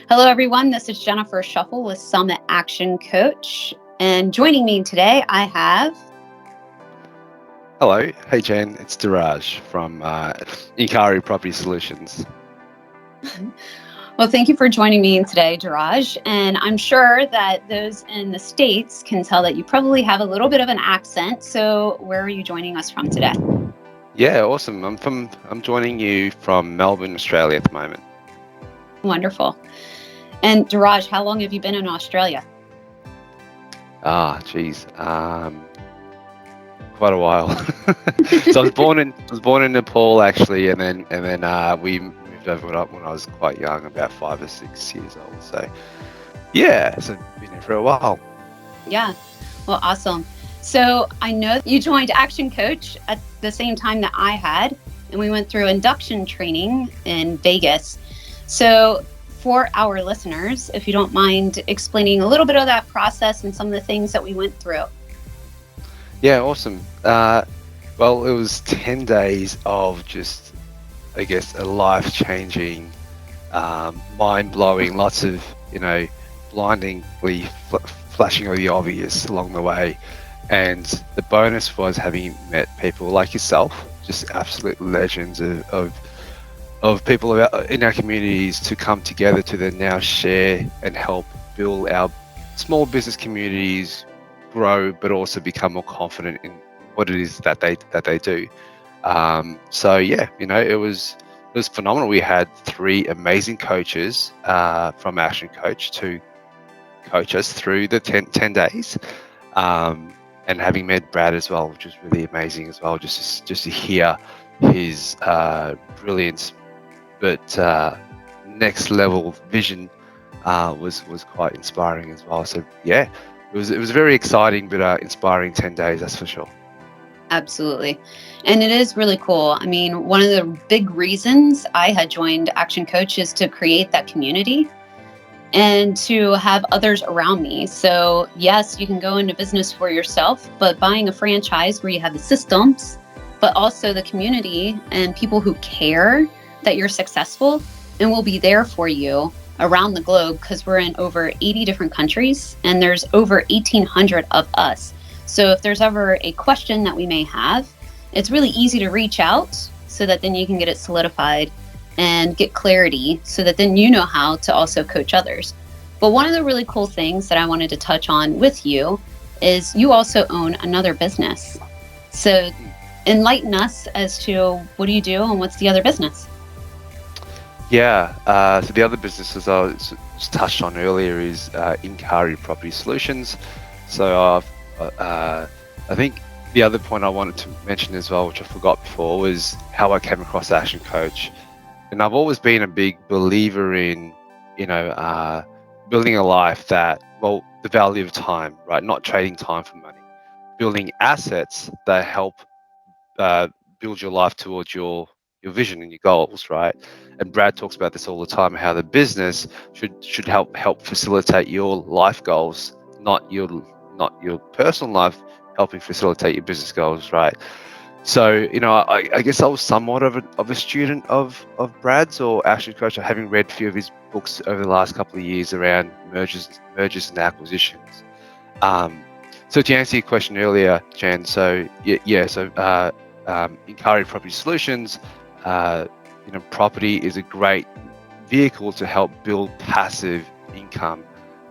Hello, everyone. This is Jennifer Sheffel with Summit ActionCOACH. And joining me today, I have... Hello. Hey, Jen. It's Diraj from Ecari Property Solutions. Well, thank you for joining me today, Diraj. And I'm sure that those in the States can tell that you probably have a little bit of an accent. So where are you joining us from today? Yeah, awesome. I'm joining you from Melbourne, Australia at the moment. Wonderful. And Diraj, how long have you been in Australia? Geez. Quite a while. So I was born in Nepal actually, and then we moved over when I was quite young, about 5 or 6 years old. So yeah, so been here for a while. Yeah. Well, awesome. So I know you joined Action Coach at the same time that I had, and we went through induction training in Vegas. So for our listeners, if you don't mind explaining a little bit of that process and some of the things that we went through. Yeah, awesome. Well, it was 10 days of just, I guess, a life-changing, mind-blowing, lots of, blindingly flashing of the obvious along the way. And the bonus was having met people like yourself, just absolute legends of people in our communities to come together to then now share and help build our small business communities grow, but also become more confident in what it is that they do. So yeah, it was phenomenal. We had 3 amazing coaches from Action Coach to coach us through the 10 days, and having met Brad as well, which was really amazing as well, just to hear his brilliance, but next level vision was quite inspiring as well. So yeah, it was very exciting but inspiring 10 days, that's for sure. Absolutely. And it is really cool. I mean, one of the big reasons I had joined Action Coach is to create that community and to have others around me. So yes, you can go into business for yourself, but buying a franchise where you have the systems, but also the community and people who care that you're successful and will be there for you around the globe, because we're in over 80 different countries and there's over 1,800 of us. So if there's ever a question that we may have, it's really easy to reach out so that then you can get it solidified and get clarity so that then you know how to also coach others. But one of the really cool things that I wanted to touch on with you is you also own another business. So enlighten us as to what do you do and what's the other business? Yeah, so the other businesses I was touched on earlier is Ecari Property Solutions. So I think the other point I wanted to mention as well, which I forgot before, was how I came across Action Coach. And I've always been a big believer in, building a life that, well, the value of time, right? Not trading time for money, building assets that help build your life towards your vision and your goals, right? And Brad talks about this all the time, how the business should help facilitate your life goals, not your personal life, helping facilitate your business goals, right? So I guess I was somewhat of a student of Brad's or Action Coach, having read a few of his books over the last couple of years around mergers and acquisitions. So to answer your question earlier, Jan, so Ecari Property Solutions, property is a great vehicle to help build passive income.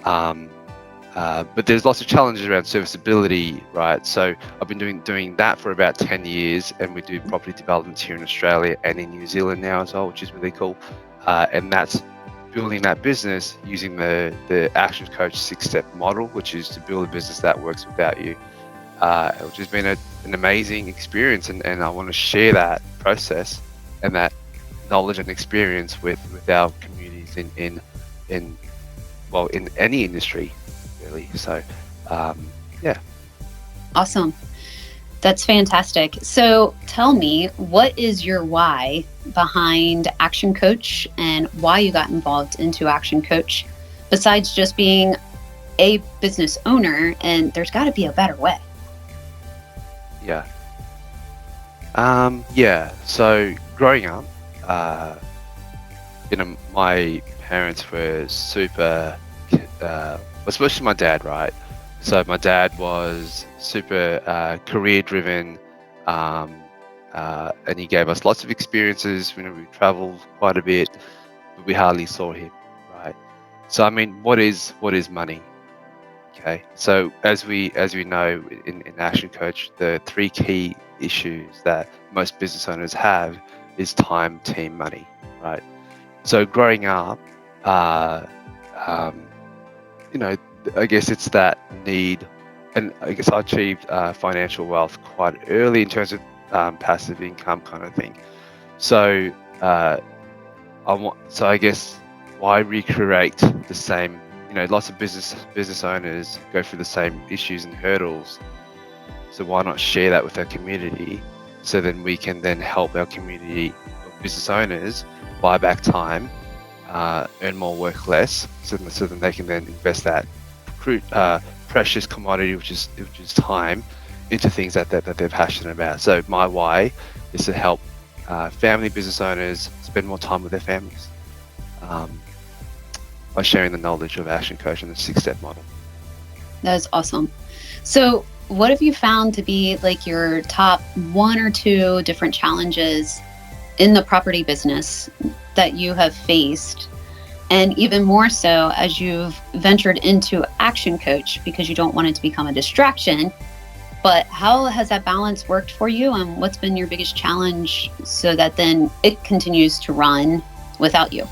But there's lots of challenges around serviceability, right? So I've been doing that for about 10 years, and we do property developments here in Australia and in New Zealand now as well, which is really cool. And that's building that business using the Action Coach 6-step model, which is to build a business that works without you, which has been an amazing experience. And I want to share that process and that knowledge and experience with our communities in any industry. So yeah. Awesome. That's fantastic. So tell me, what is your why behind Action Coach and why you got involved into Action Coach, besides just being a business owner? And there's got to be a better way. Yeah. So growing up, my parents were super, especially my dad, right? So my dad was super career driven, um, and he gave us lots of experiences. We traveled quite a bit, but we hardly saw him, right? So I mean, what is money? Okay, so as we know in Action Coach, the three key issues that most business owners have is time, team, money, right? So growing up, uh, um, you know, I guess it's that need, and I guess I achieved financial wealth quite early in terms of passive income kind of thing. So uh, so I guess why recreate the same? Lots of business owners go through the same issues and hurdles. So why not share that with our community? So then we can then help our community of business owners buy back time, earn more, work less, so then they can then invest that precious commodity, which is time, into things that they're passionate about. So my why is to help family business owners spend more time with their families um, by sharing the knowledge of Action Coach and the 6-step model. That is awesome. So what have you found to be like your top one or two different challenges in the property business that you have faced? And even more so as you've ventured into Action Coach, because you don't want it to become a distraction. But how has that balance worked for you, and what's been your biggest challenge so that then it continues to run without you?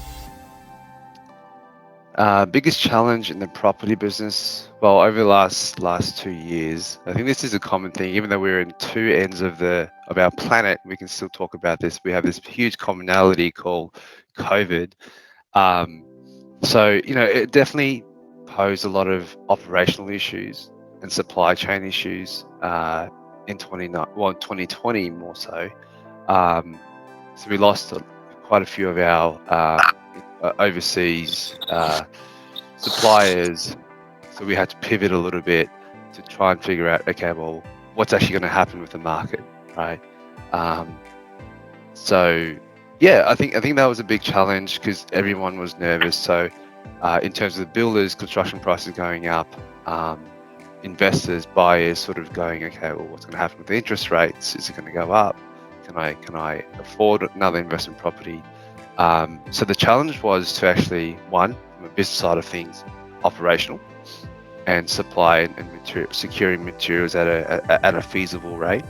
Biggest challenge in the property business, well, over the last 2 years, I think this is a common thing. Even though we're in two ends of our planet, we can still talk about this. We have this huge commonality called COVID. So it definitely posed a lot of operational issues and supply chain issues in 2020 more so. So we lost quite a few of our overseas suppliers. So we had to pivot a little bit to try and figure out, okay, well, what's actually going to happen with the market, right? So yeah, I think that was a big challenge because everyone was nervous. So in terms of the builders, construction prices going up, investors, buyers sort of going, okay, well, what's going to happen with the interest rates? Is it going to go up? Can I afford another investment property? So the challenge was to actually, one, from a business side of things, operational, and supply and securing materials at a feasible rate.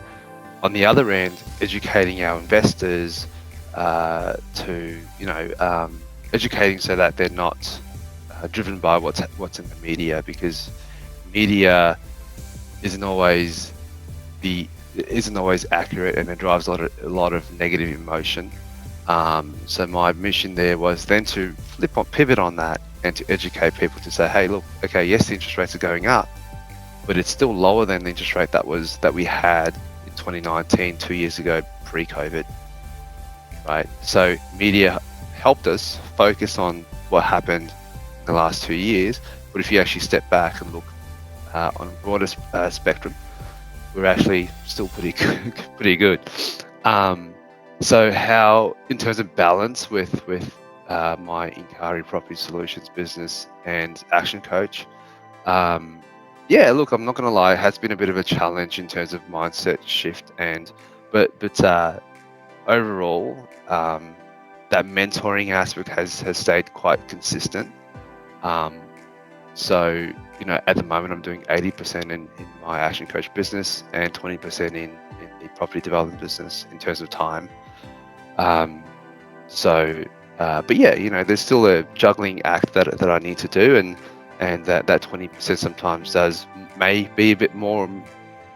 On the other end, educating our investors to educating so that they're not driven by what's in the media, because media isn't always accurate, and it drives a lot of negative emotion. So my mission there was then to pivot on that and to educate people to say, hey, look, okay, yes, the interest rates are going up, but it's still lower than the interest rate that we had in 2019, 2 years ago, pre-COVID, right? So media helped us focus on what happened in the last 2 years, but if you actually step back and look on a broader spectrum, we're actually still pretty good. So how, in terms of balance with my Ecari Property Solutions business and Action Coach, yeah, look, I'm not going to lie, it has been a bit of a challenge in terms of mindset shift, but overall, that mentoring aspect has stayed quite consistent. So at the moment, I'm doing 80% in my Action Coach business and 20% in the property development business in terms of time. But yeah, there's still a juggling act that I need to do, and that 20% sometimes may be a bit more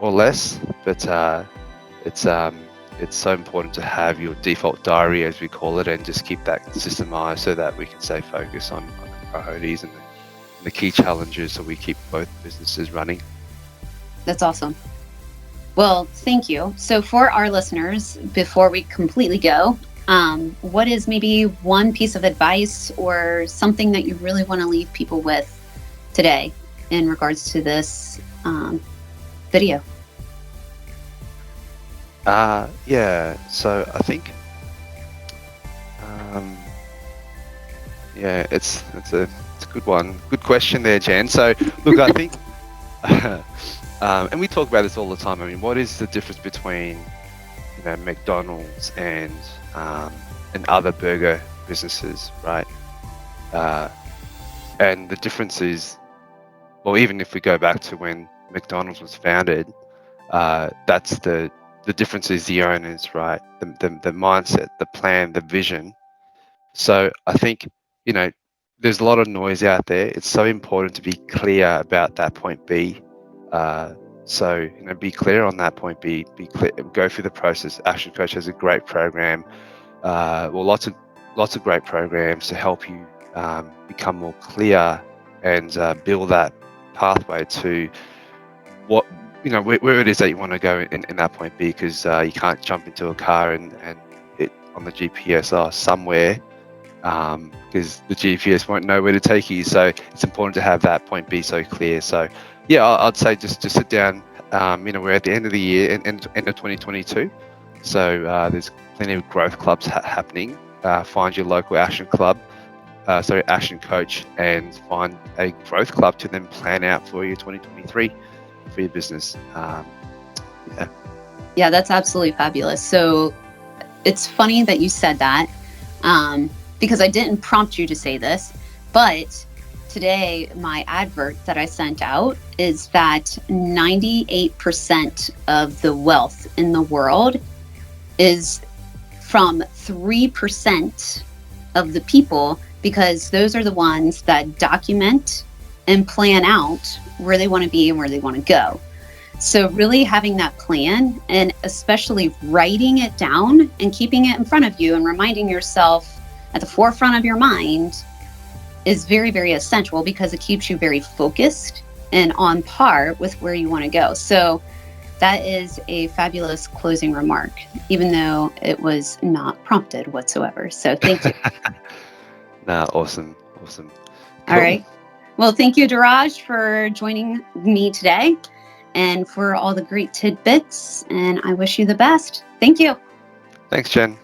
or less, but it's so important to have your default diary, as we call it, and just keep that systemized so that we can stay focused on the priorities and the key challenges, so we keep both businesses running. That's awesome. Well, thank you. So for our listeners, before we completely go, what is maybe one piece of advice or something that you really want to leave people with today in regards to this video? Yeah, so I think Yeah, it's a good one. Good question there, Jen. So look, I think, and we talk about this all the time. I mean, what is the difference between McDonald's and other burger businesses, right? And the difference is, well, even if we go back to when McDonald's was founded, that's the difference is the owners, right? The mindset, the plan, the vision. So I think, there's a lot of noise out there. It's so important to be clear about that point B. So, be clear on that point B, be clear, go through the process. Action Coach has a great program. Lots of great programs to help you become more clear and build that pathway to what, where it is that you want to go in that point B, because you can't jump into a car and hit on the GPS somewhere, because the GPS won't know where to take you. So it's important to have that point B so clear. So yeah, I'd say just sit down. We're at the end of the year and end of 2022. So there's plenty of growth clubs happening. Find your local action club, action coach, and find a growth club to then plan out for your 2023 for your business. Yeah, that's absolutely fabulous. So it's funny that you said that, because I didn't prompt you to say this, but today my advert that I sent out is that 98% of the wealth in the world is from 3% of the people, because those are the ones that document and plan out where they want to be and where they want to go. So really having that plan, and especially writing it down and keeping it in front of you and reminding yourself at the forefront of your mind is very, very essential, because it keeps you very focused and on par with where you want to go. So that is a fabulous closing remark, even though it was not prompted whatsoever. So thank you. Awesome. Cool. All right. Well, thank you, Diraj, for joining me today and for all the great tidbits. And I wish you the best. Thank you. Thanks, Jen.